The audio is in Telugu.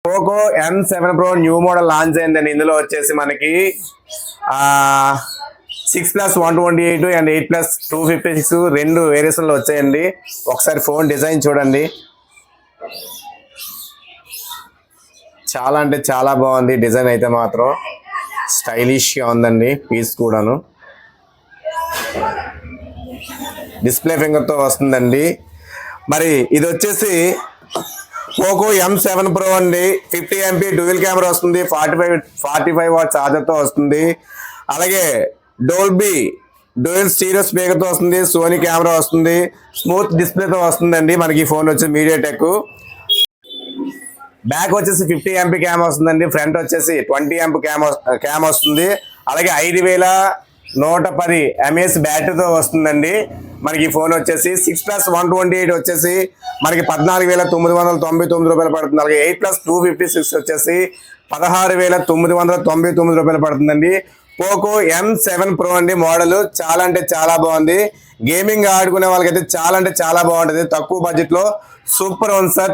Poco M7 Pro new model launch అయిందండి. ఇందులో వచ్చేసి మనకి 6+128 అండ్ 8+256 రెండు వేరియేషన్లు వచ్చాయండి. ఒకసారి ఫోన్ డిజైన్ చూడండి, చాలా అంటే చాలా బాగుంది. డిజైన్ అయితే మాత్రం స్టైలిష్గా ఉందండి. పీస్ కూడాను డిస్ప్లే ఫింగర్తో వస్తుందండి. మరి ఇది వచ్చేసి పోకో M7 Pro అండి. 50 MP డ్యూయల్ కెమెరా వస్తుంది, 45 వాట్ ఛార్జర్తో వస్తుంది. అలాగే డోల్బీ డ్యూయల్ స్టీరియో స్పీకర్తో వస్తుంది, సోనీ కెమెరా వస్తుంది, స్మూత్ డిస్ప్లేతో వస్తుందండి. మనకి ఈ ఫోన్ వచ్చి మీడియాటెక్. బ్యాక్ వచ్చేసి 50 MP క్యామ్ వస్తుందండి, ఫ్రంట్ వచ్చేసి 20 MP క్యామ్ వస్తుంది. అలాగే 5110 mAh బ్యాటరీతో వస్తుందండి. మనకి ఈ ఫోన్ వచ్చేసి 6+128 వచ్చేసి మనకి 14,999 రూపాయలు పడుతుంది. అలాగే 8+256 వచ్చేసి 16,999 రూపాయలు పడుతుందండి. పోకో M7 Pro అండి. మోడల్ చాలా అంటే చాలా బాగుంది. గేమింగ్ ఆడుకునే వాళ్ళకైతే చాలా అంటే చాలా బాగుంటుంది. తక్కువ బడ్జెట్ లో సూపర్ ఉంది సార్.